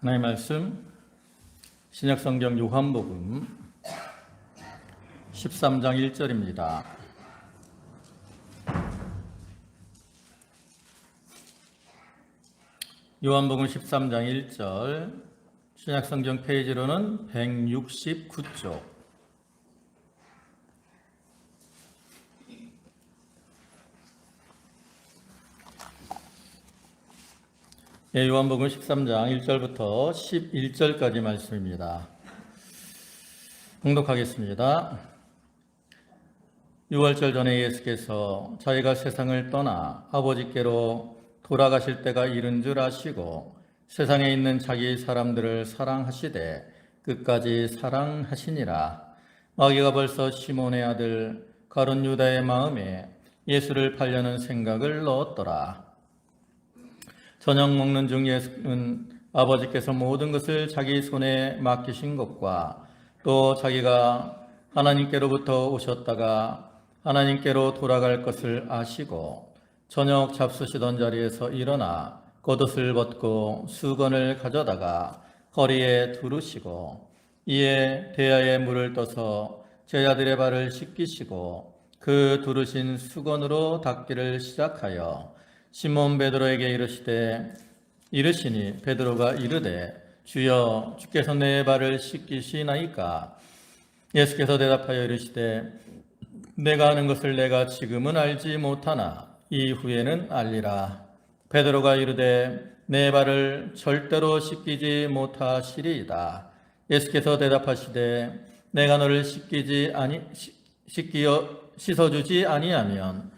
하나님의 말씀 신약성경 요한복음 13장 1절입니다. 요한복음 13장 1절 신약성경 페이지로는 169쪽. 요한복음 13장 1절부터 11절까지 말씀입니다. 봉독하겠습니다. 6월절 전에 예수께서 자기가 세상을 떠나 아버지께로 돌아가실 때가 이른 줄 아시고 세상에 있는 자기 사람들을 사랑하시되 끝까지 사랑하시니라. 마귀가 벌써 시몬의 아들 가룟 유다의 마음에 예수를 팔려는 생각을 넣었더라. 저녁 먹는 중 예수는 아버지께서 모든 것을 자기 손에 맡기신 것과 또 자기가 하나님께로부터 오셨다가 하나님께로 돌아갈 것을 아시고 저녁 잡수시던 자리에서 일어나 겉옷을 벗고 수건을 가져다가 거리에 두르시고 이에 대야에 물을 떠서 제자들의 발을 씻기시고 그 두르신 수건으로 닦기를 시작하여 시몬 베드로에게 이르시니 베드로가 이르되 주여 주께서 내 발을 씻기시나이까. 예수께서 대답하여 이르시되 내가 하는 것을 내가 지금은 알지 못하나 이후에는 알리라. 베드로가 이르되 내 발을 절대로 씻기지 못하시리이다. 예수께서 대답하시되 내가 너를 씻어주지 아니하면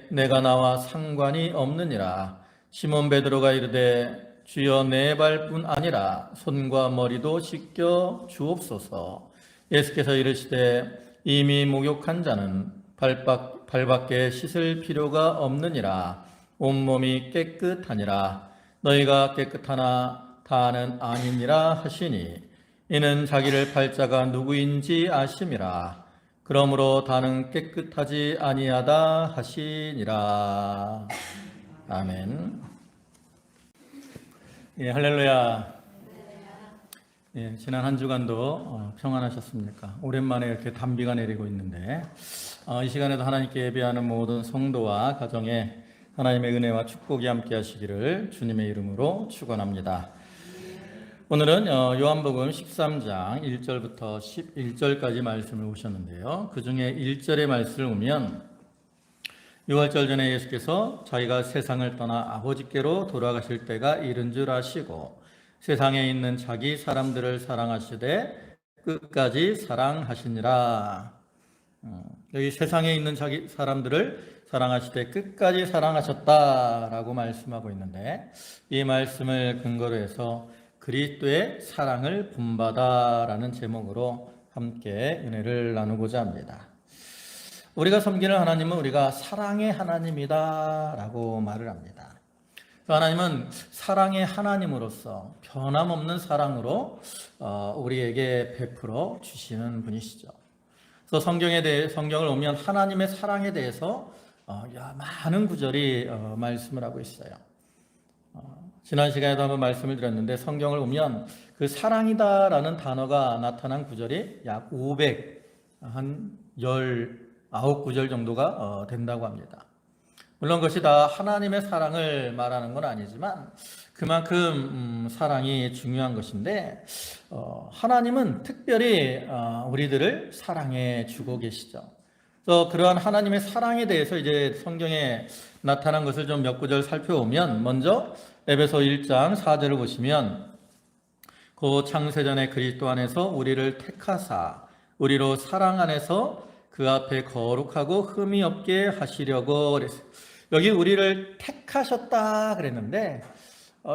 내가 나와 상관이 없느니라. 시몬 베드로가 이르되 주여 내 발뿐 아니라 손과 머리도 씻겨 주옵소서. 예수께서 이르시되 이미 목욕한 자는 발밖에 씻을 필요가 없느니라. 온몸이 깨끗하니라. 너희가 깨끗하나 다는 아니니라 하시니 이는 자기를 팔 자가 누구인지 아심이라. 그러므로 다는 깨끗하지 아니하다 하시니라. 아멘. 할렐루야. 지난 한 주간도 평안하셨습니까? 오랜만에 이렇게 단비가 내리고 있는데 이 시간에도 하나님께 예배하는 모든 성도와 가정에 하나님의 은혜와 축복이 함께 하시기를 주님의 이름으로 축원합니다. 오늘은 요한복음 13장 1절부터 11절까지 말씀을 보셨는데요. 그 중에 1절의 말씀을 보면 6월절 전에 예수께서 자기가 세상을 떠나 아버지께로 돌아가실 때가 이른 줄 아시고 세상에 있는 자기 사람들을 사랑하시되 끝까지 사랑하시니라. 여기 세상에 있는 자기 사람들을 사랑하시되 끝까지 사랑하셨다라고 말씀하고 있는데 이 말씀을 근거로 해서 그리스도의 사랑을 본받아라는 제목으로 함께 은혜를 나누고자 합니다. 우리가 섬기는 하나님은 우리가 사랑의 하나님이다라고 말을 합니다. 하나님은 사랑의 하나님으로서 변함없는 사랑으로 우리에게 베풀어 주시는 분이시죠. 그래서 성경을 보면 하나님의 사랑에 대해서 많은 구절이 말씀을 하고 있어요. 지난 시간에도 한번 말씀을 드렸는데 성경을 보면 그 사랑이다라는 단어가 나타난 구절이 약 19구절 정도가 된다고 합니다. 물론 그것이 다 하나님의 사랑을 말하는 건 아니지만 그만큼 사랑이 중요한 것인데 하나님은 특별히 우리들을 사랑해 주고 계시죠. 그래서 그러한 하나님의 사랑에 대해서 이제 성경에 나타난 것을 좀 몇 구절 살펴보면 먼저 에베소 1장 4절을 보시면 그 창세전에 그리스도 안에서 우리를 택하사 우리로 사랑 안에서 그 앞에 거룩하고 흠이 없게 하시려고 그랬어요. 여기 우리를 택하셨다 그랬는데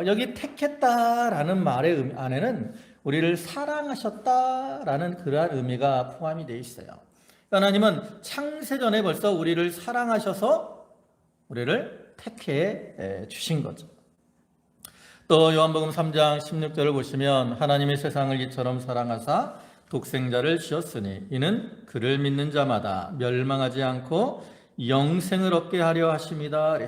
여기 택했다라는 말의 안에는 우리를 사랑하셨다라는 그러한 의미가 포함이 되어 있어요. 하나님은 창세전에 벌써 우리를 사랑하셔서 우리를 택해 주신 거죠. 또 요한복음 3장 16절을 보시면 하나님의 세상을 이처럼 사랑하사 독생자를 주셨으니 이는 그를 믿는 자마다 멸망하지 않고 영생을 얻게 하려 하심이다.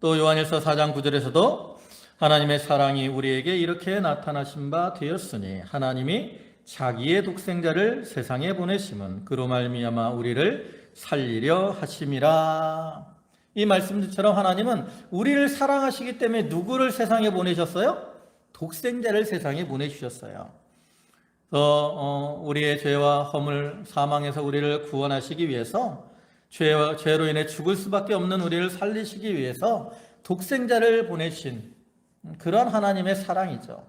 또 요한일서 4장 9절에서도 하나님의 사랑이 우리에게 이렇게 나타나신 바 되었으니 하나님이 자기의 독생자를 세상에 보내심은 그로 말미암아 우리를 살리려 하심이라. 이 말씀처럼 하나님은 우리를 사랑하시기 때문에 누구를 세상에 보내셨어요? 독생자를 세상에 보내주셨어요. 우리의 죄와 허물, 사망에서 우리를 구원하시기 위해서 죄로 인해 죽을 수밖에 없는 우리를 살리시기 위해서 독생자를 보내신 그런 하나님의 사랑이죠.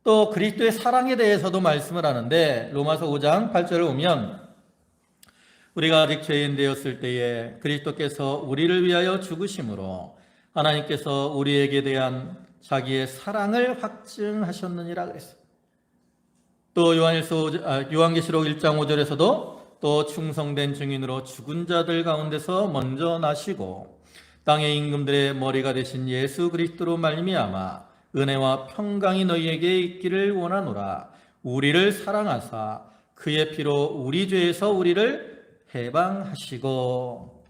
또 그리스도의 사랑에 대해서도 말씀을 하는데 로마서 5장 8절을 보면 우리가 아직 죄인 되었을 때에 그리스도께서 우리를 위하여 죽으심으로 하나님께서 우리에게 대한 자기의 사랑을 확증하셨느니라 그랬어요. 또 요한계시록 1장 5절에서도 또 충성된 증인으로 죽은 자들 가운데서 먼저 나시고 땅의 임금들의 머리가 되신 예수 그리스도로 말미암아 은혜와 평강이 너희에게 있기를 원하노라. 우리를 사랑하사 그의 피로 우리 죄에서 우리를 해방하시고.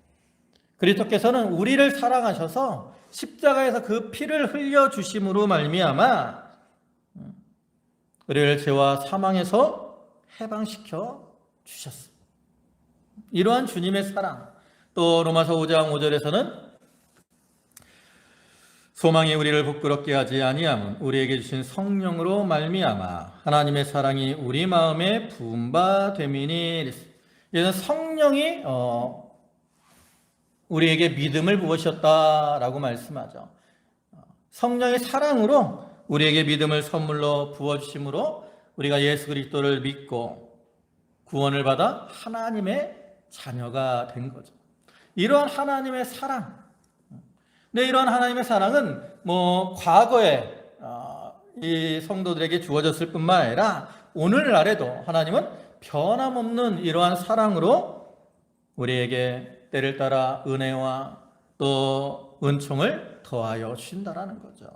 그리스도께서는 우리를 사랑하셔서 십자가에서 그 피를 흘려주심으로 말미암아 우리를 죄와 사망에서 해방시켜 주셨습니다. 이러한 주님의 사랑. 또 로마서 5장 5절에서는 소망이 우리를 부끄럽게 하지 아니함은 우리에게 주신 성령으로 말미암아 하나님의 사랑이 우리 마음에 부은 바 됨이니. 이는 성령이 우리에게 믿음을 부으셨다라고 말씀하죠. 성령의 사랑으로 우리에게 믿음을 선물로 부어주심으로 우리가 예수 그리스도를 믿고 구원을 받아 하나님의 자녀가 된 거죠. 이러한 하나님의 사랑. 근데 이러한 하나님의 사랑은 과거에 이 성도들에게 주어졌을 뿐만 아니라 오늘날에도 하나님은 변함없는 이러한 사랑으로 우리에게 때를 따라 은혜와 또 은총을 더하여 주신다라는 거죠.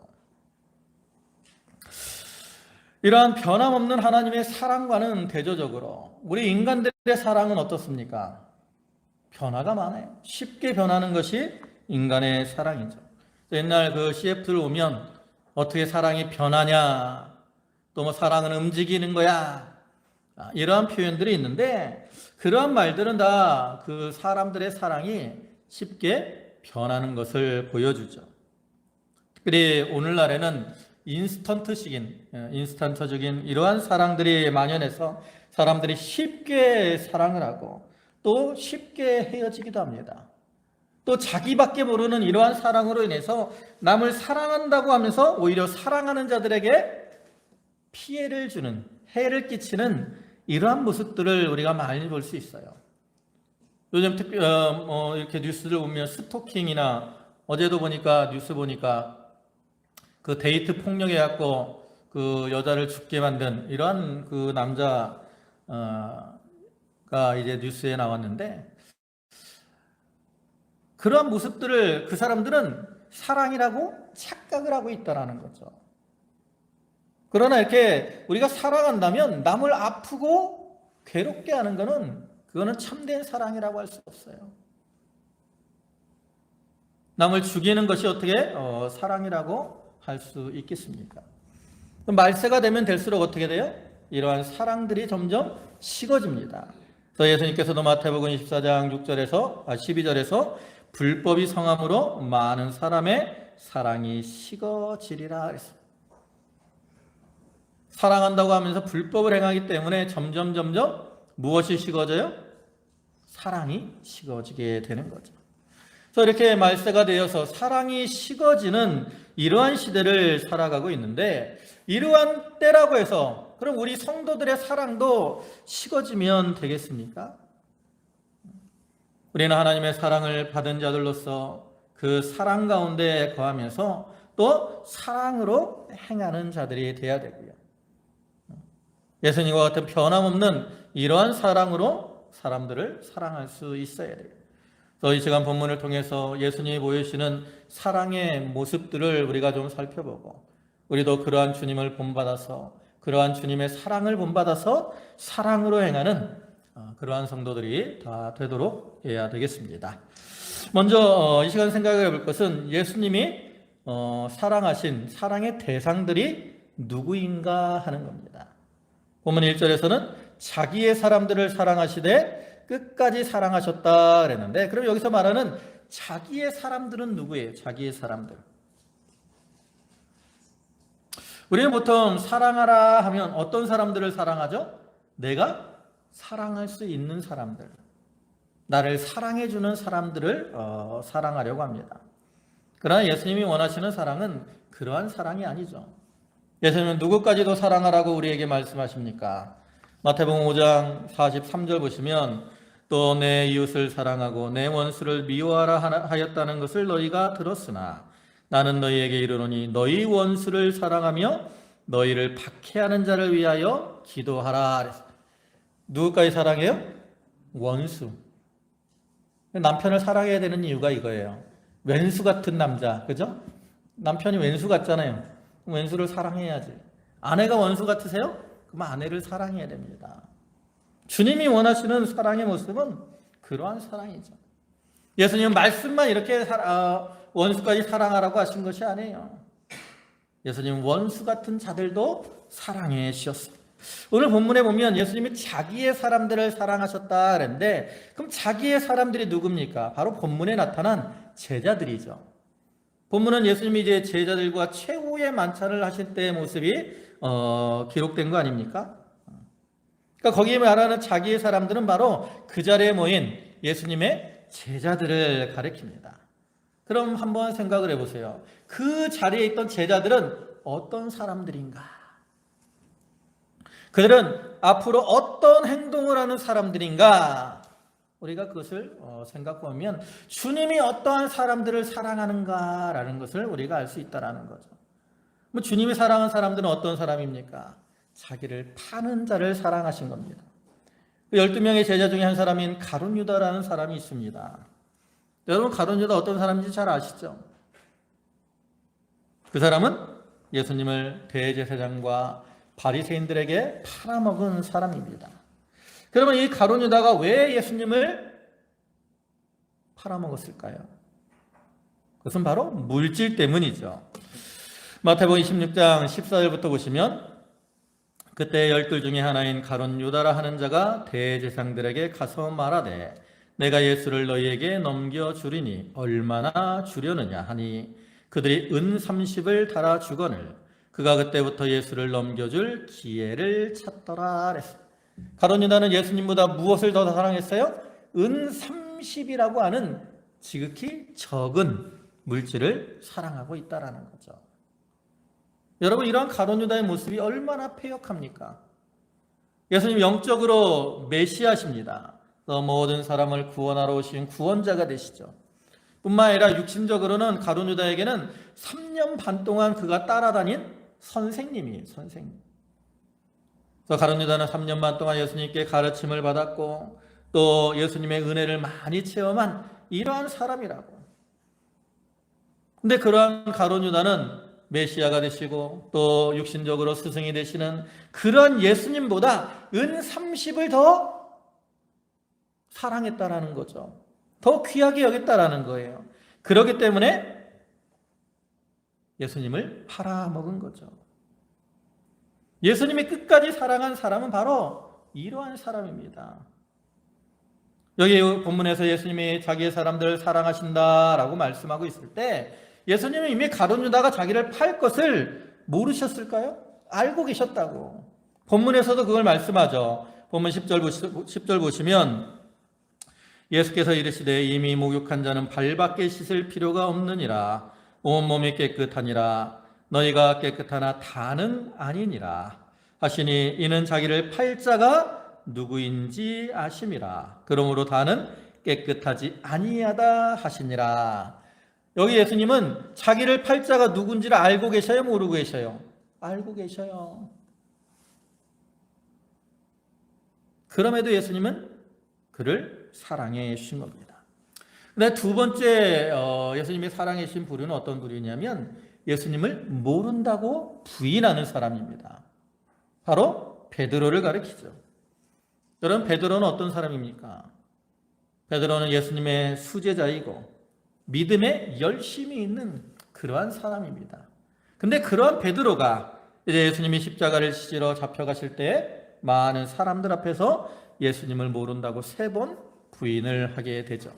이러한 변함없는 하나님의 사랑과는 대조적으로 우리 인간들의 사랑은 어떻습니까? 변화가 많아요. 쉽게 변하는 것이 인간의 사랑이죠. 옛날 그 CF를 보면 어떻게 사랑이 변하냐, 또 사랑은 움직이는 거야, 이러한 표현들이 있는데 그러한 말들은 다 그 사람들의 사랑이 쉽게 변하는 것을 보여주죠. 특별히 오늘날에는 인스턴트적인 이러한 사랑들이 만연해서 사람들이 쉽게 사랑을 하고 또 쉽게 헤어지기도 합니다. 또 자기밖에 모르는 이러한 사랑으로 인해서 남을 사랑한다고 하면서 오히려 사랑하는 자들에게 피해를 주는, 해를 끼치는 이러한 모습들을 우리가 많이 볼 수 있어요. 요즘 이렇게 뉴스를 보면 스토킹이나 어제도 뉴스 보니까 그 데이트 폭력해갖고 그 여자를 죽게 만든 이러한 그 남자가 이제 뉴스에 나왔는데 그러한 모습들을 그 사람들은 사랑이라고 착각을 하고 있다라는 거죠. 그러나 이렇게 우리가 사랑한다면 남을 아프고 괴롭게 하는 그거는 참된 사랑이라고 할 수 없어요. 남을 죽이는 것이 어떻게 사랑이라고 할 수 있겠습니까? 말세가 되면 될수록 어떻게 돼요? 이러한 사랑들이 점점 식어집니다. 그래서 예수님께서도 마태복음 24장 12절에서 불법이 성함으로 많은 사람의 사랑이 식어지리라 그랬어요. 사랑한다고 하면서 불법을 행하기 때문에 점점 무엇이 식어져요? 사랑이 식어지게 되는 거죠. 그래서 이렇게 말세가 되어서 사랑이 식어지는 이러한 시대를 살아가고 있는데 이러한 때라고 해서 그럼 우리 성도들의 사랑도 식어지면 되겠습니까? 우리는 하나님의 사랑을 받은 자들로서 그 사랑 가운데 거하면서 또 사랑으로 행하는 자들이 되어야 되고요. 예수님과 같은 변함없는 이러한 사랑으로 사람들을 사랑할 수 있어야 돼요. 그래서 이 시간 본문을 통해서 예수님이 보여주시는 사랑의 모습들을 우리가 좀 살펴보고 우리도 그러한 주님을 본받아서 그러한 주님의 사랑을 본받아서 사랑으로 행하는 그러한 성도들이 다 되도록 해야 되겠습니다. 먼저 이 시간 생각해 볼 것은 예수님이 사랑하신 사랑의 대상들이 누구인가 하는 겁니다. 본문 1절에서는 자기의 사람들을 사랑하시되 끝까지 사랑하셨다 그랬는데, 그럼 여기서 말하는 자기의 사람들은 누구예요? 자기의 사람들. 우리는 보통 사랑하라 하면 어떤 사람들을 사랑하죠? 내가 사랑할 수 있는 사람들, 나를 사랑해주는 사람들을 사랑하려고 합니다. 그러나 예수님이 원하시는 사랑은 그러한 사랑이 아니죠. 예수님은 누구까지도 사랑하라고 우리에게 말씀하십니까? 마태복음 5장 43절 보시면 또 내 이웃을 사랑하고 내 원수를 미워하라 하였다는 것을 너희가 들었으나 나는 너희에게 이르노니 너희 원수를 사랑하며 너희를 박해하는 자를 위하여 기도하라. 누구까지 사랑해요? 원수. 남편을 사랑해야 되는 이유가 이거예요. 왼수 같은 남자, 그죠? 남편이 왼수 같잖아요. 왼수를 사랑해야지. 아내가 원수 같으세요? 그럼 아내를 사랑해야 됩니다. 주님이 원하시는 사랑의 모습은 그러한 사랑이죠. 예수님은 말씀만 이렇게 원수까지 사랑하라고 하신 것이 아니에요. 예수님은 원수 같은 자들도 사랑해 주셨어요. 오늘 본문에 보면 예수님이 자기의 사람들을 사랑하셨다 그랬는데, 그럼 자기의 사람들이 누굽니까? 바로 본문에 나타난 제자들이죠. 본문은 예수님이 이제 제자들과 최후의 만찬을 하실 때의 모습이 기록된 거 아닙니까? 그러니까 거기에 말하는 자기의 사람들은 바로 그 자리에 모인 예수님의 제자들을 가리킵니다. 그럼 한번 생각을 해보세요. 그 자리에 있던 제자들은 어떤 사람들인가? 그들은 앞으로 어떤 행동을 하는 사람들인가? 우리가 그것을 생각해보면 주님이 어떠한 사람들을 사랑하는가라는 것을 우리가 알 수 있다는 거죠. 뭐 주님이 사랑한 사람들은 어떤 사람입니까? 자기를 파는 자를 사랑하신 겁니다. 12명의 제자 중에 한 사람인 가룟 유다라는 사람이 있습니다. 여러분, 가룟 유다 어떤 사람인지 잘 아시죠? 그 사람은 예수님을 대제사장과 바리새인들에게 팔아먹은 사람입니다. 그러면 이 가룟 유다가 왜 예수님을 팔아먹었을까요? 그것은 바로 물질 때문이죠. 마태복음 26장 14절부터 보시면 그때 12 중에 하나인 가룟 유다라 하는 자가 대제사장들에게 가서 말하되 내가 예수를 너희에게 넘겨주리니 얼마나 주려느냐 하니 그들이 은 30을 달아 주거늘 그가 그때부터 예수를 넘겨줄 기회를 찾더라 그랬어요. 가룟 유다는 예수님보다 무엇을 더 사랑했어요? 은 30이라고 하는 지극히 적은 물질을 사랑하고 있다는 거죠. 여러분, 이러한 가룟 유다의 모습이 얼마나 패역합니까? 예수님 영적으로 메시아십니다. 모든 사람을 구원하러 오신 구원자가 되시죠. 뿐만 아니라 육신적으로는 가룟 유다에게는 3년 반 동안 그가 따라다닌 선생님이에요. 선생님. 그래서 가룟 유다는 3년 반 동안 예수님께 가르침을 받았고 또 예수님의 은혜를 많이 체험한 이러한 사람이라고. 근데 그러한 가룟 유다는 메시아가 되시고 또 육신적으로 스승이 되시는 그런 예수님보다 은 30을 더 사랑했다라는 거죠. 더 귀하게 여겼다라는 거예요. 그렇기 때문에 예수님을 팔아먹은 거죠. 예수님이 끝까지 사랑한 사람은 바로 이러한 사람입니다. 여기 본문에서 예수님이 자기의 사람들을 사랑하신다라고 말씀하고 있을 때 예수님은 이미 가룟 유다가 자기를 팔 것을 모르셨을까요? 알고 계셨다고. 본문에서도 그걸 말씀하죠. 본문 10절 보시면 예수께서 이르시되 이미 목욕한 자는 발밖에 씻을 필요가 없느니라. 온몸이 깨끗하니라. 너희가 깨끗하나 다는 아니니라 하시니 이는 자기를 팔 자가 누구인지 아심이라. 그러므로 다는 깨끗하지 아니하다 하시니라. 여기 예수님은 자기를 팔 자가 누군지를 알고 계셔요? 모르고 계셔요? 알고 계셔요. 그럼에도 예수님은 그를 사랑해 주신 겁니다. 근데 두 번째 예수님이 사랑해 주신 부류는 어떤 부류냐면 예수님을 모른다고 부인하는 사람입니다. 바로 베드로를 가리키죠. 여러분, 베드로는 어떤 사람입니까? 베드로는 예수님의 수제자이고 믿음에 열심히 있는 그러한 사람입니다. 근데 그러한 베드로가 이제 예수님이 십자가를 지러 잡혀가실 때 많은 사람들 앞에서 예수님을 모른다고 3번 부인을 하게 되죠.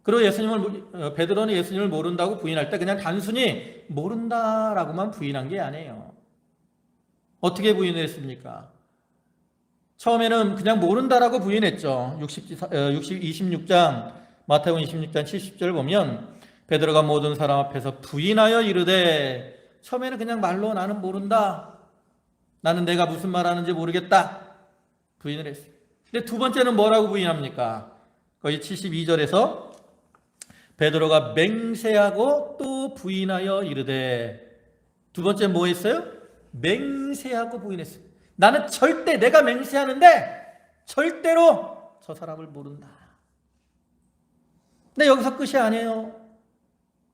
그리고 베드로는 예수님을 모른다고 부인할 때 그냥 단순히 모른다라고만 부인한 게 아니에요. 어떻게 부인을 했습니까? 처음에는 그냥 모른다라고 부인했죠. 26장 마태복음 26장 70절 보면 베드로가 모든 사람 앞에서 부인하여 이르되, 처음에는 그냥 말로 나는 모른다, 나는 내가 무슨 말하는지 모르겠다 부인을 했어요. 근데 두 번째는 뭐라고 부인합니까? 거의 72절에서 베드로가 맹세하고 또 부인하여 이르되, 두 번째 뭐 했어요? 맹세하고 부인했어요. 나는 절대, 내가 맹세하는데 절대로 저 사람을 모른다. 근데 여기서 끝이 아니에요.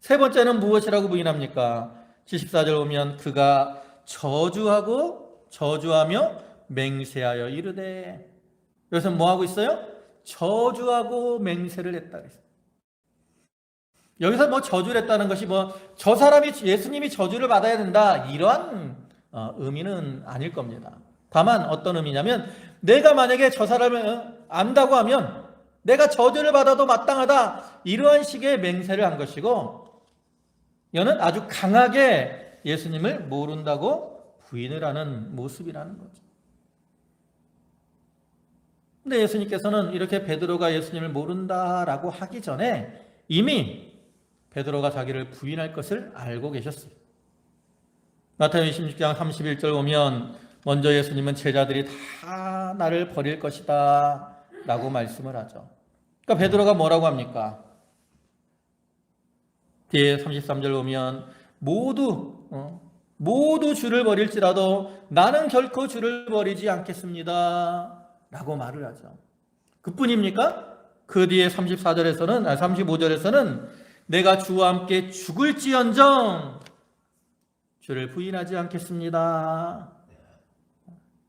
3번째는 무엇이라고 부인합니까? 74절 보면 그가 저주하며 맹세하여 이르되, 여기서 뭐 하고 있어요? 저주하고 맹세를 했다 그랬어요. 여기서 뭐 저주를 했다는 것이 저 사람이, 예수님이 저주를 받아야 된다, 이러한 의미는 아닐 겁니다. 다만 어떤 의미냐면, 내가 만약에 저 사람을 안다고 하면 내가 저주를 받아도 마땅하다, 이러한 식의 맹세를 한 것이고, 이거는 아주 강하게 예수님을 모른다고 부인을 하는 모습이라는 거죠. 근데 예수님께서는 이렇게 베드로가 예수님을 모른다라고 하기 전에 이미 베드로가 자기를 부인할 것을 알고 계셨어요. 마태복음 26장 31절 보면 먼저 예수님은 제자들이 다 나를 버릴 것이다 라고 말씀을 하죠. 그러니까 베드로가 뭐라고 합니까? 뒤에 33절 보면 모두 주를 버릴지라도 나는 결코 주를 버리지 않겠습니다 라고 말을 하죠. 그뿐입니까? 그 뒤에 35절에서는 내가 주와 함께 죽을지언정 주를 부인하지 않겠습니다,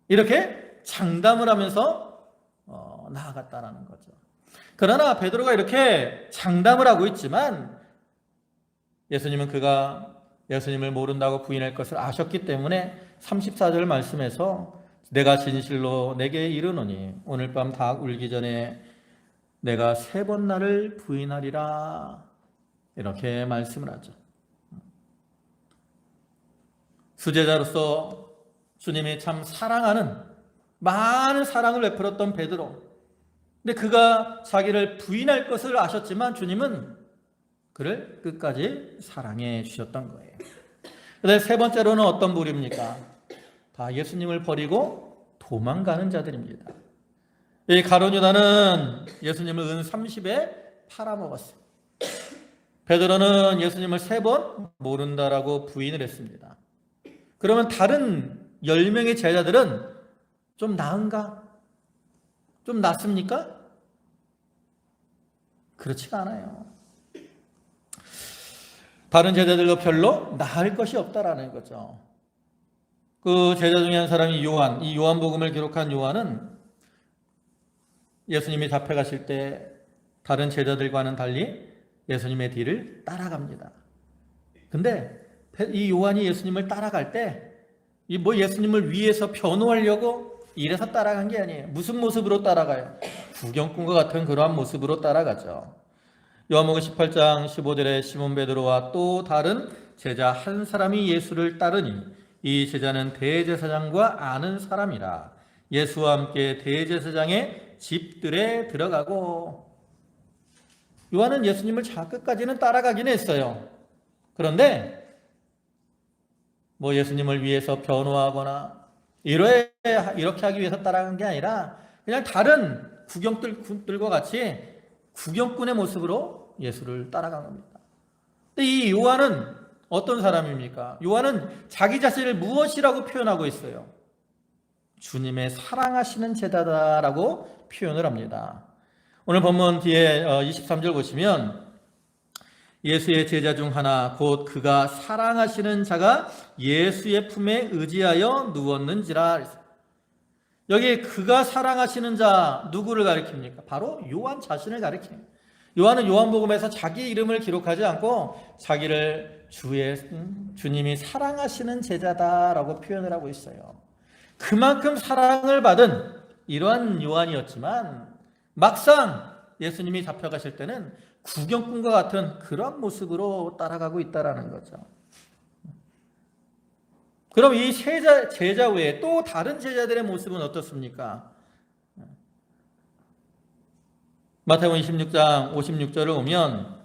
이렇게 장담을 하면서 나아갔다라는 거죠. 그러나 베드로가 이렇게 장담을 하고 있지만 예수님은 그가 예수님을 모른다고 부인할 것을 아셨기 때문에 34절 말씀에서 내가 진실로 내게 이르노니 오늘 밤 닭 울기 전에 내가 3번 나를 부인하리라, 이렇게 말씀을 하죠. 수제자로서 주님이 참 사랑하는, 많은 사랑을 베풀었던 베드로, 근데 그가 자기를 부인할 것을 아셨지만 주님은 그를 끝까지 사랑해 주셨던 거예요. 그런데 3번째로는 어떤 무리입니까? 다 예수님을 버리고 도망가는 자들입니다. 이 가룟 유다는 예수님을 은 30에 팔아먹었어요. 베드로는 예수님을 3번 모른다라고 부인을 했습니다. 그러면 다른 10명의 제자들은 좀 나은가? 좀 낫습니까? 그렇지가 않아요. 다른 제자들도 별로 나을 것이 없다라는 거죠. 그 제자 중에 한 사람이 요한, 이 요한복음을 기록한 요한은 예수님이 잡혀가실 때 다른 제자들과는 달리 예수님의 뒤를 따라갑니다. 근데 이 요한이 예수님을 따라갈 때 예수님을 위해서 변호하려고 이래서 따라간 게 아니에요. 무슨 모습으로 따라가요? 구경꾼과 같은 그러한 모습으로 따라가죠. 요한복음 18장 15절에 시몬 베드로와 또 다른 제자 한 사람이 예수를 따르니 이 제자는 대제사장과 아는 사람이라 예수와 함께 대제사장의 집들에 들어가고, 요한은 예수님을 끝까지는 따라가긴 했어요. 그런데 예수님을 위해서 변호하거나 이렇게 하기 위해서 따라간 게 아니라 그냥 다른 구경꾼들과 같이 구경꾼의 모습으로 예수를 따라간 겁니다. 근데 이 요한은 어떤 사람입니까? 요한은 자기 자신을 무엇이라고 표현하고 있어요? 주님의 사랑하시는 제자다라고 표현을 합니다. 오늘 본문 뒤에 23절 보시면 예수의 제자 중 하나 곧 그가 사랑하시는 자가 예수의 품에 의지하여 누웠는지라. 여기 그가 사랑하시는 자 누구를 가리킵니까? 바로 요한 자신을 가리킵니다. 요한은 요한복음에서 자기 이름을 기록하지 않고 자기를 주님이 사랑하시는 제자다라고 표현을 하고 있어요. 그만큼 사랑을 받은 이러한 요한이었지만 막상 예수님이 잡혀가실 때는 구경꾼과 같은 그런 모습으로 따라가고 있다라는 거죠. 그럼 이 제자 외에 또 다른 제자들의 모습은 어떻습니까? 마태복음 26장 56절을 보면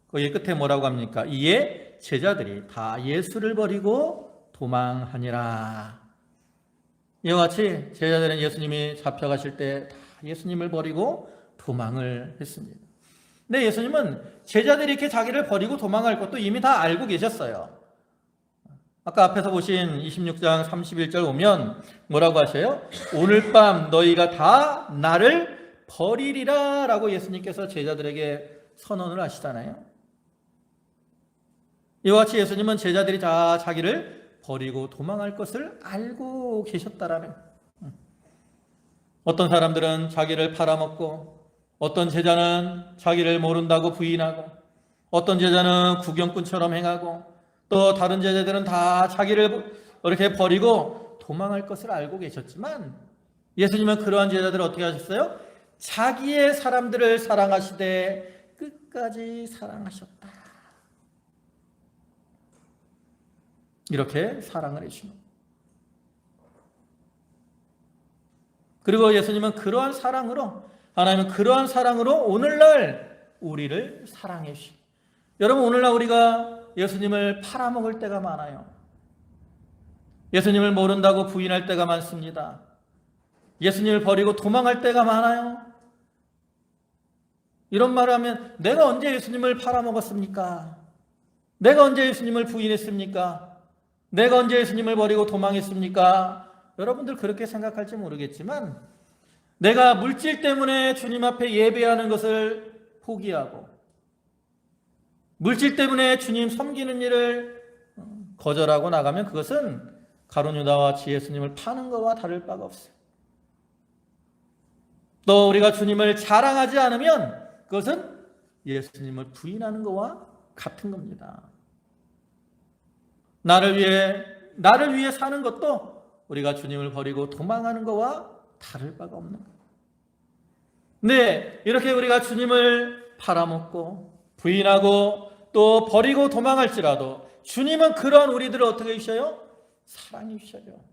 거기 끝에 뭐라고 합니까? 이에 제자들이 다 예수를 버리고 도망하니라. 이와 같이 제자들은 예수님이 잡혀가실 때 다 예수님을 버리고 도망을 했습니다. 근데 예수님은 제자들이 이렇게 자기를 버리고 도망할 것도 이미 다 알고 계셨어요. 아까 앞에서 보신 26장 31절 보면 뭐라고 하셔요? 오늘 밤 너희가 다 나를 버리리라 라고 예수님께서 제자들에게 선언을 하시잖아요. 이와 같이 예수님은 제자들이 다 자기를 버리고 도망할 것을 알고 계셨다라는. 어떤 사람들은 자기를 팔아먹고, 어떤 제자는 자기를 모른다고 부인하고, 어떤 제자는 구경꾼처럼 행하고, 또 다른 제자들은 다 자기를 이렇게 버리고 도망할 것을 알고 계셨지만 예수님은 그러한 제자들을 어떻게 하셨어요? 자기의 사람들을 사랑하시되 끝까지 사랑하셨다. 이렇게 사랑을 해주십니다. 그리고 예수님은 그러한 사랑으로, 하나님은 그러한 사랑으로 오늘날 우리를 사랑해 주십니다. 여러분, 오늘날 우리가 예수님을 팔아먹을 때가 많아요. 예수님을 모른다고 부인할 때가 많습니다. 예수님을 버리고 도망할 때가 많아요. 이런 말을 하면 내가 언제 예수님을 팔아먹었습니까? 내가 언제 예수님을 부인했습니까? 내가 언제 예수님을 버리고 도망했습니까? 여러분들 그렇게 생각할지 모르겠지만 내가 물질 때문에 주님 앞에 예배하는 것을 포기하고 물질 때문에 주님 섬기는 일을 거절하고 나가면 그것은 가룟 유다와 같이 예수님을 파는 것과 다를 바가 없어요. 또 우리가 주님을 자랑하지 않으면 그것은 예수님을 부인하는 것과 같은 겁니다. 나를 위해 사는 것도 우리가 주님을 버리고 도망하는 것과 다를 바가 없는 거예요. 네, 이렇게 우리가 주님을 팔아먹고 부인하고 또 버리고 도망할지라도 주님은 그런 우리들을 어떻게 해주셔요? 사랑해 주셔요.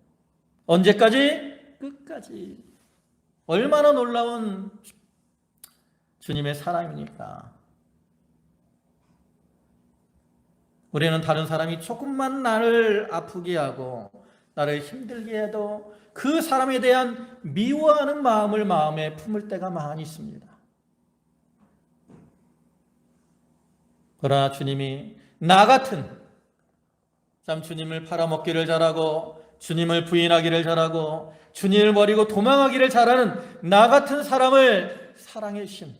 언제까지? 끝까지. 얼마나 놀라운 주님의 사랑입니까? 우리는 다른 사람이 조금만 나를 아프게 하고 나를 힘들게 해도 그 사람에 대한 미워하는 마음을 마음에 품을 때가 많이 있습니다. 그러나 주님이 나 같은 참 주님을 팔아먹기를 잘하고 주님을 부인하기를 잘하고 주님을 버리고 도망하기를 잘하는 나 같은 사람을 사랑해 주신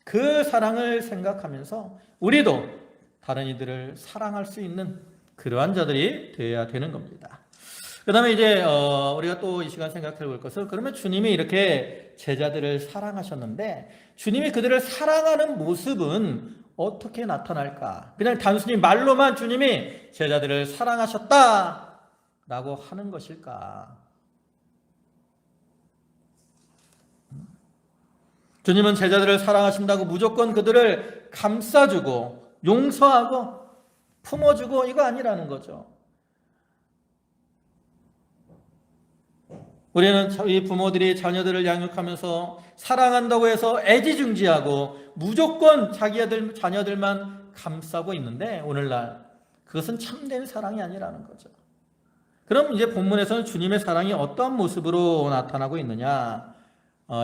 그 사랑을 생각하면서 우리도 다른 이들을 사랑할 수 있는 그러한 자들이 되어야 되는 겁니다. 그 다음에 이제 우리가 또 이 시간 생각해 볼 것은 그러면 주님이 이렇게 제자들을 사랑하셨는데 주님이 그들을 사랑하는 모습은 어떻게 나타날까? 그냥 단순히 말로만 주님이 제자들을 사랑하셨다라고 하는 것일까? 주님은 제자들을 사랑하신다고 무조건 그들을 감싸주고 용서하고 품어주고 이거 아니라는 거죠. 우리는 저희 부모들이 자녀들을 양육하면서 사랑한다고 해서 애지중지하고 무조건 자기 자녀들만 감싸고 있는데 오늘날 그것은 참된 사랑이 아니라는 거죠. 그럼 이제 본문에서는 주님의 사랑이 어떠한 모습으로 나타나고 있느냐?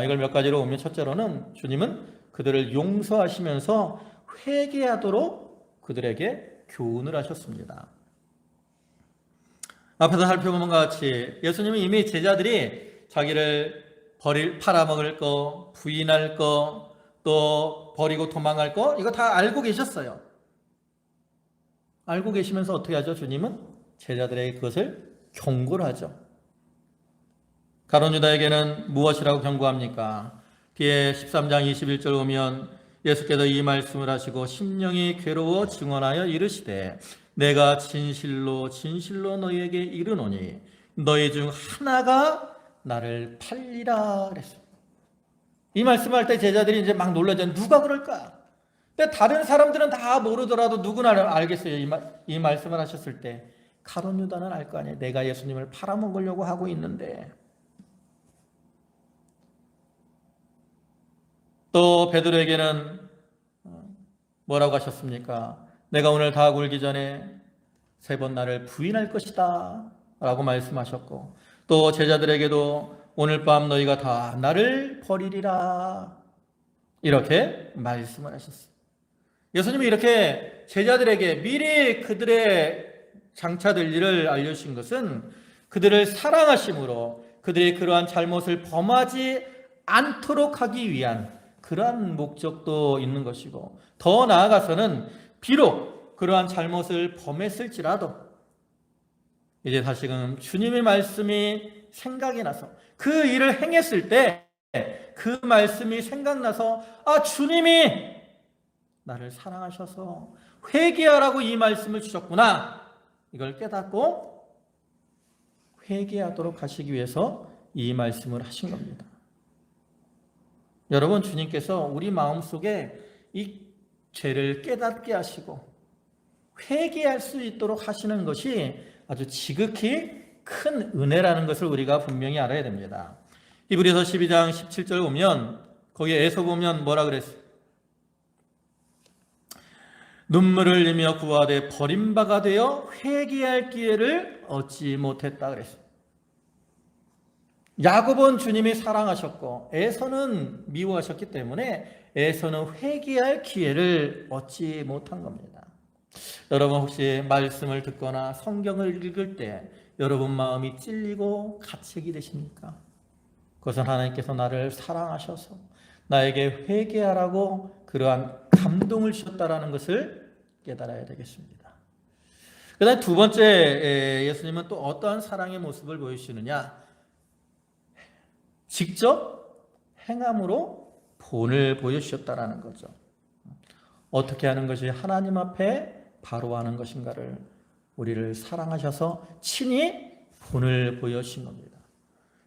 이걸 몇 가지로 보면 첫째로는 주님은 그들을 용서하시면서 회개하도록 그들에게 교훈을 하셨습니다. 앞에서 살펴본 것 같이 예수님은 이미 제자들이 자기를 팔아먹을 거, 부인할 거, 또 버리고 도망할 거 이거 다 알고 계셨어요. 알고 계시면서 어떻게 하죠? 주님은 제자들에게 그것을 경고를 하죠. 가룟 유다에게는 무엇이라고 경고합니까? 뒤에 13장 21절 보면 예수께서 이 말씀을 하시고 심령이 괴로워 증언하여 이르시되 내가 진실로 진실로 너희에게 이르노니 너희 중 하나가 나를 팔리라 그랬습니다. 이 말씀할 때 제자들이 이제 막 놀라죠. 누가 그럴까? 근데 다른 사람들은 다 모르더라도 누구나 알겠어요. 이 말씀을 하셨을 때 가룟 유다는 알 거 아니에요. 내가 예수님을 팔아먹으려고 하고 있는데. 또 베드로에게는 뭐라고 하셨습니까? 내가 오늘 다 굴기 전에 3번 나를 부인할 것이다 라고 말씀하셨고, 또 제자들에게도 오늘 밤 너희가 다 나를 버리리라 이렇게 말씀을 하셨어요. 예수님이 이렇게 제자들에게 미리 그들의 장차될 일을 알려주신 것은 그들을 사랑하심으로 그들이 그러한 잘못을 범하지 않도록 하기 위한 그러한 목적도 있는 것이고, 더 나아가서는 비록 그러한 잘못을 범했을지라도 이제 다시금 주님의 말씀이 생각이 나서 그 일을 행했을 때 그 말씀이 생각나서 주님이 나를 사랑하셔서 회개하라고 이 말씀을 주셨구나, 이걸 깨닫고 회개하도록 하시기 위해서 이 말씀을 하신 겁니다. 여러분, 주님께서 우리 마음속에 이 죄를 깨닫게 하시고 회개할 수 있도록 하시는 것이 아주 지극히 큰 은혜라는 것을 우리가 분명히 알아야 됩니다. 히브리서 12장 17절 보면 거기에서 보면 뭐라 그랬어요? 눈물을 흘리며 구하되 버림바가 되어 회개할 기회를 얻지 못했다 그랬어요. 야곱은 주님이 사랑하셨고 에서는 미워하셨기 때문에 에서는 회개할 기회를 얻지 못한 겁니다. 여러분, 혹시 말씀을 듣거나 성경을 읽을 때 여러분 마음이 찔리고 가책이 되십니까? 그것은 하나님께서 나를 사랑하셔서 나에게 회개하라고 그러한 감동을 주셨다라는 것을 깨달아야 되겠습니다. 그 다음에 두 번째, 예수님은 또 어떠한 사랑의 모습을 보여주시느냐? 직접 행함으로 본을 보여주셨다라는 거죠. 어떻게 하는 것이 하나님 앞에 바로 하는 것인가를, 우리를 사랑하셔서 친히 본을 보여주신 겁니다.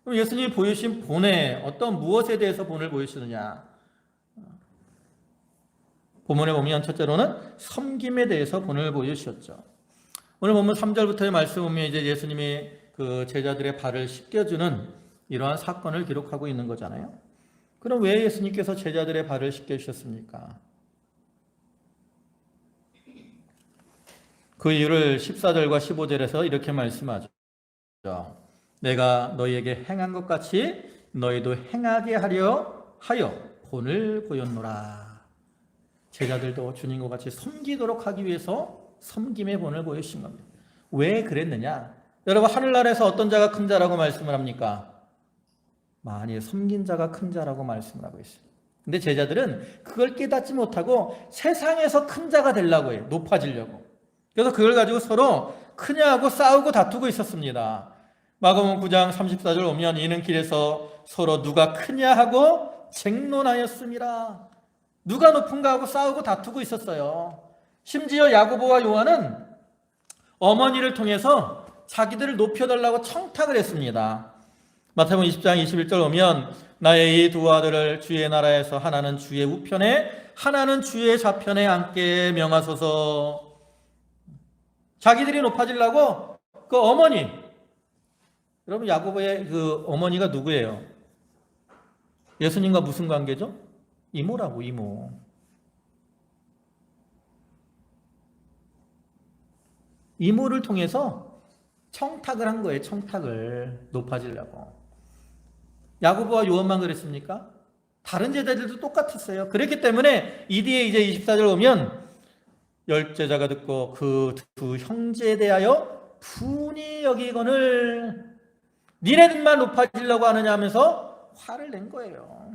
그럼 예수님이 보여주신 본에 어떤 무엇에 대해서 본을 보여주시느냐? 본문에 보면 첫째로는 섬김에 대해서 본을 보여주셨죠. 오늘 보면 3절부터의 말씀 보면 이제 예수님이 그 제자들의 발을 씻겨주는 이러한 사건을 기록하고 있는 거잖아요. 그럼 왜 예수님께서 제자들의 발을 씻겨주셨습니까? 그 이유를 14절과 15절에서 이렇게 말씀하죠. 내가 너희에게 행한 것 같이 너희도 행하게 하려 하여 본을 보였노라. 제자들도 주님과 같이 섬기도록 하기 위해서 섬김의 본을 보여주신 겁니다. 왜 그랬느냐? 여러분, 하늘나라에서 어떤 자가 큰 자라고 말씀을 합니까? 많이 섬긴 자가 큰 자라고 말씀을 하고 있어요. 근데 제자들은 그걸 깨닫지 못하고 세상에서 큰 자가 되려고 해요. 높아지려고. 그래서 그걸 가지고 서로 크냐고 싸우고 다투고 있었습니다. 마가복음 9장 34절 오면 이는 길에서 서로 누가 크냐 하고 쟁론하였습니다. 누가 높은가 하고 싸우고 다투고 있었어요. 심지어 야고보와 요한은 어머니를 통해서 자기들을 높여달라고 청탁을 했습니다. 마태복음 20장 21절 오면 나의 이 두 아들을 주의 나라에서 하나는 주의 우편에 하나는 주의 좌편에 앉게 명하소서. 자기들이 높아지려고 그 어머니, 여러분, 야고보의 그 어머니가 누구예요? 예수님과 무슨 관계죠? 이모라고, 이모. 이모를 통해서 청탁을 한 거예요. 청탁을 높아지려고. 야고보와 요한만 그랬습니까? 다른 제자들도 똑같았어요. 그랬기 때문에 이 뒤에 이제 24절 오면 10제자가 듣고 그 두 형제에 대하여 분이 여기거늘 니네들만 높아지려고 하느냐 하면서 화를 낸 거예요.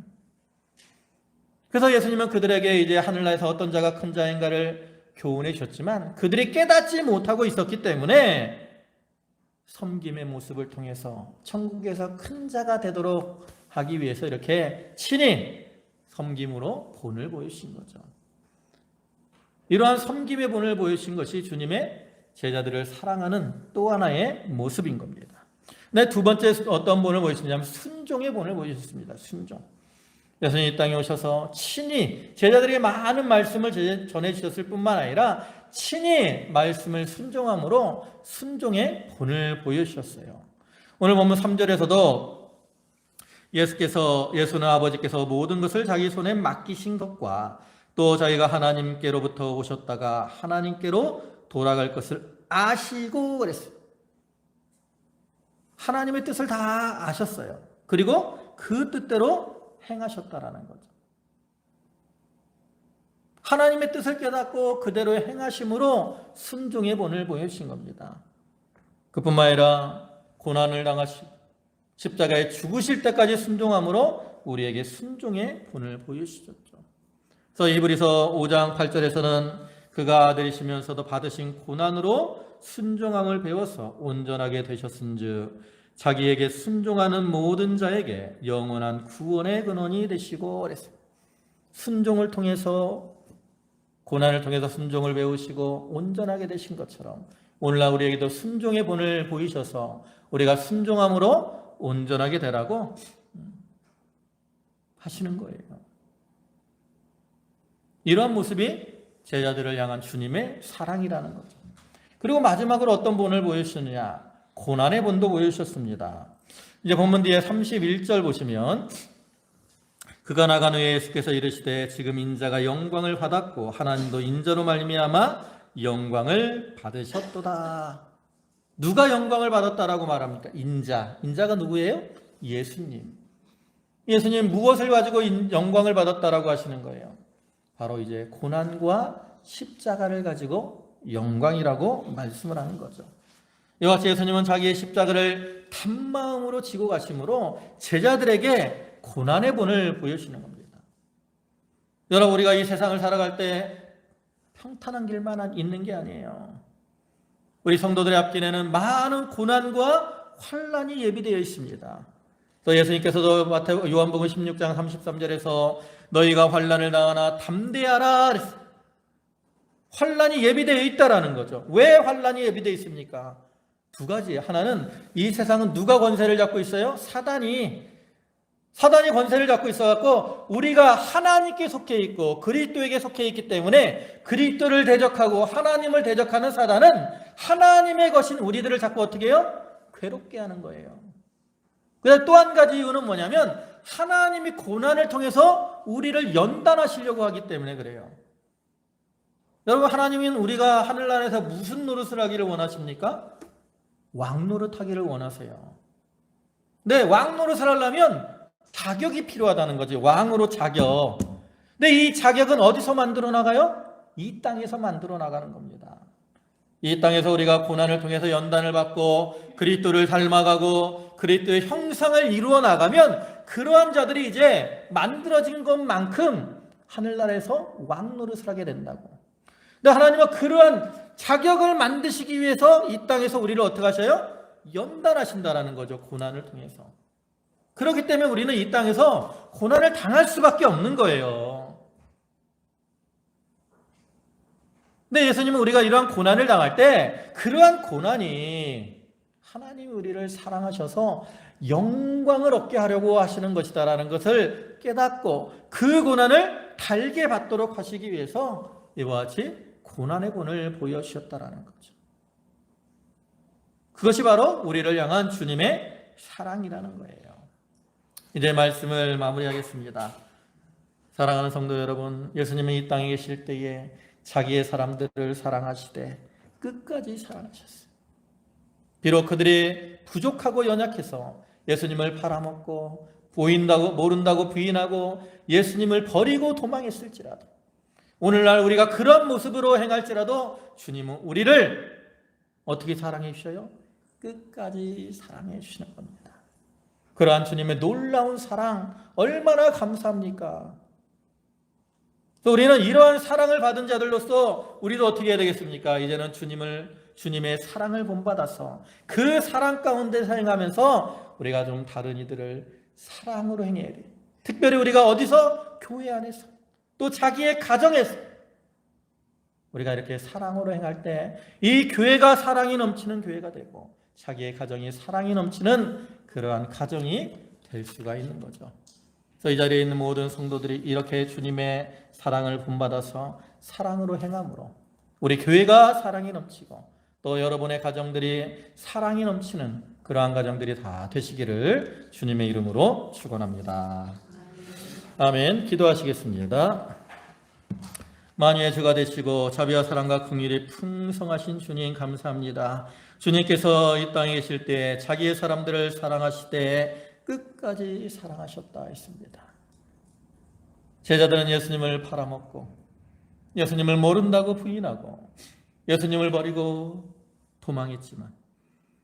그래서 예수님은 그들에게 이제 하늘나라에서 어떤 자가 큰 자인가를 교훈해 주셨지만 그들이 깨닫지 못하고 있었기 때문에 섬김의 모습을 통해서 천국에서 큰 자가 되도록 하기 위해서 이렇게 친히 섬김으로 본을 보여주신 거죠. 이러한 섬김의 본을 보여주신 것이 주님의 제자들을 사랑하는 또 하나의 모습인 겁니다. 네, 두 번째 어떤 본을 보여주시냐면 순종의 본을 보여주셨습니다. 순종. 예수님 이 땅에 오셔서 친히 제자들에게 많은 말씀을 전해주셨을 뿐만 아니라 친히 말씀을 순종함으로 순종의 본을 보여주셨어요. 오늘 본문 3절에서도 예수는 아버지께서 모든 것을 자기 손에 맡기신 것과 또 자기가 하나님께로부터 오셨다가 하나님께로 돌아갈 것을 아시고 그랬어요. 하나님의 뜻을 다 아셨어요. 그리고 그 뜻대로 행하셨다라는 거죠. 하나님의 뜻을 깨닫고 그대로 행하심으로 순종의 본을 보여주신 겁니다. 그뿐만 아니라 고난을 당하시고 십자가에 죽으실 때까지 순종함으로 우리에게 순종의 본을 보여주셨죠. 그래서 히브리서 5장 8절에서는 그가 아들이시면서도 받으신 고난으로 순종함을 배워서 온전하게 되셨은즉 자기에게 순종하는 모든 자에게 영원한 구원의 근원이 되시고 그랬어요. 순종을 통해서 고난을 통해서 순종을 배우시고 온전하게 되신 것처럼 오늘날 우리에게도 순종의 본을 보이셔서 우리가 순종함으로 온전하게 되라고 하시는 거예요. 이러한 모습이 제자들을 향한 주님의 사랑이라는 거죠. 그리고 마지막으로 어떤 본을 보여주셨느냐? 고난의 본도 보여주셨습니다. 이제 본문 뒤에 31절 보시면 그가 나간 후에 예수께서 이르시되 지금 인자가 영광을 받았고 하나님도 인자로 말미암아 영광을 받으셨도다. 누가 영광을 받았다라고 말합니까? 인자가 누구예요? 예수님. 예수님 무엇을 가지고 영광을 받았다라고 하시는 거예요? 바로 이제 고난과 십자가를 가지고 영광이라고 말씀을 하는 거죠. 이와 같이 예수님은 자기의 십자가를 단마음으로 지고 가심으로 제자들에게 고난의 본을 보여주시는 겁니다. 여러분, 우리가 이 세상을 살아갈 때 평탄한 길만 있는 게 아니에요. 우리 성도들의 앞길에는 많은 고난과 환난이 예비되어 있습니다. 또 예수님께서도 요한복음 16장 33절에서 너희가 환난을 당하나 담대하라 그랬어요. 환난이 예비되어 있다라는 거죠. 왜 환난이 예비되어 있습니까? 두 가지. 하나는 이 세상은 누가 권세를 잡고 있어요? 사단이 권세를 잡고 있어갖고 우리가 하나님께 속해 있고 그리스도에게 속해 있기 때문에 그리스도를 대적하고 하나님을 대적하는 사단은 하나님의 것인 우리들을 자꾸 어떻게 해요? 괴롭게 하는 거예요. 그다음 또 한 가지 이유는 뭐냐면 하나님이 고난을 통해서 우리를 연단하시려고 하기 때문에 그래요. 여러분, 하나님은 우리가 하늘나라에서 무슨 노릇을 하기를 원하십니까? 왕노릇 하기를 원하세요. 네, 왕노릇을 하려면 자격이 필요하다는 거죠. 왕으로 자격. 근데 이 자격은 어디서 만들어 나가요? 이 땅에서 만들어 나가는 겁니다. 이 땅에서 우리가 고난을 통해서 연단을 받고 그리스도를 닮아가고 그리스도의 형상을 이루어 나가면 그러한 자들이 이제 만들어진 것만큼 하늘나라에서 왕노릇을 하게 된다고. 근데 하나님은 그러한 자격을 만드시기 위해서 이 땅에서 우리를 어떻게 하셔요? 연단하신다라는 거죠. 고난을 통해서. 그렇기 때문에 우리는 이 땅에서 고난을 당할 수밖에 없는 거예요. 근데 예수님은 우리가 이러한 고난을 당할 때 그러한 고난이 하나님이 우리를 사랑하셔서 영광을 얻게 하려고 하시는 것이다라는 것을 깨닫고 그 고난을 달게 받도록 하시기 위해서 이와 같이 고난의 본을 보여주셨다라는 거죠. 그것이 바로 우리를 향한 주님의 사랑이라는 거예요. 이제 말씀을 마무리하겠습니다. 사랑하는 성도 여러분, 예수님은 이 땅에 계실 때에 자기의 사람들을 사랑하시되 끝까지 사랑하셨어요. 비록 그들이 부족하고 연약해서 예수님을 팔아먹고 모른다고 부인하고 예수님을 버리고 도망했을지라도 오늘날 우리가 그런 모습으로 행할지라도 주님은 우리를 어떻게 사랑해 주셔요? 끝까지 사랑해 주시는 겁니다. 그러한 주님의 놀라운 사랑 얼마나 감사합니까? 또 우리는 이러한 사랑을 받은 자들로서 우리도 어떻게 해야 되겠습니까? 이제는 주님의 사랑을 본받아서 그 사랑 가운데 사용하면서 우리가 좀 다른 이들을 사랑으로 행해야 돼요. 특별히 우리가 어디서 교회 안에서 또 자기의 가정에서 우리가 이렇게 사랑으로 행할 때 이 교회가 사랑이 넘치는 교회가 되고 자기의 가정이 사랑이 넘치는 그러한 가정이 될 수가 있는 거죠. 그래서 이 자리에 있는 모든 성도들이 이렇게 주님의 사랑을 본받아서 사랑으로 행함으로 우리 교회가 사랑이 넘치고 또 여러분의 가정들이 사랑이 넘치는 그러한 가정들이 다 되시기를 주님의 이름으로 축원합니다. 아멘. 기도하시겠습니다. 만유의 주가 되시고 자비와 사랑과 긍휼이 풍성하신 주님 감사합니다. 주님께서 이 땅에 계실 때 자기의 사람들을 사랑하시되 끝까지 사랑하셨다 했습니다. 제자들은 예수님을 팔아먹고 예수님을 모른다고 부인하고 예수님을 버리고 도망했지만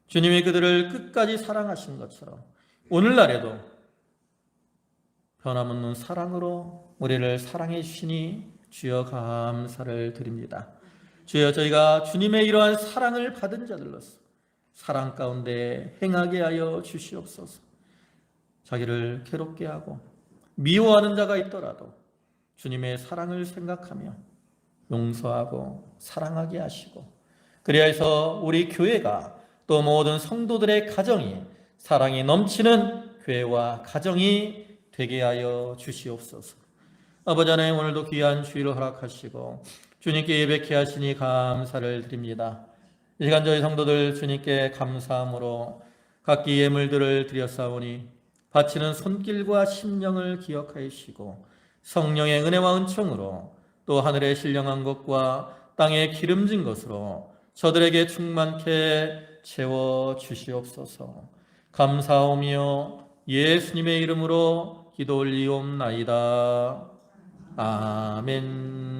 주님이 그들을 끝까지 사랑하신 것처럼 오늘날에도 변함없는 사랑으로 우리를 사랑해 주시니 주여 감사를 드립니다. 주여 저희가 주님의 이러한 사랑을 받은 자들로서 사랑 가운데 행하게 하여 주시옵소서. 자기를 괴롭게 하고 미워하는 자가 있더라도 주님의 사랑을 생각하며 용서하고 사랑하게 하시고 그래야 해서 우리 교회가 또 모든 성도들의 가정이 사랑이 넘치는 교회와 가정이 되게 하여 주시옵소서. 아버지 하나님 오늘도 귀한 주일을 허락하시고 주님께 예배케 하시니 감사를 드립니다. 이 시간 저희 성도들 주님께 감사함으로 각기 예물들을 드렸사오니 바치는 손길과 심령을 기억하여 주시고 성령의 은혜와 은총으로 또 하늘의 신령한 것과 땅의 기름진 것으로 저들에게 충만케 채워주시옵소서. 감사하오며 예수님의 이름으로 기도 올리옵나이다. 아멘.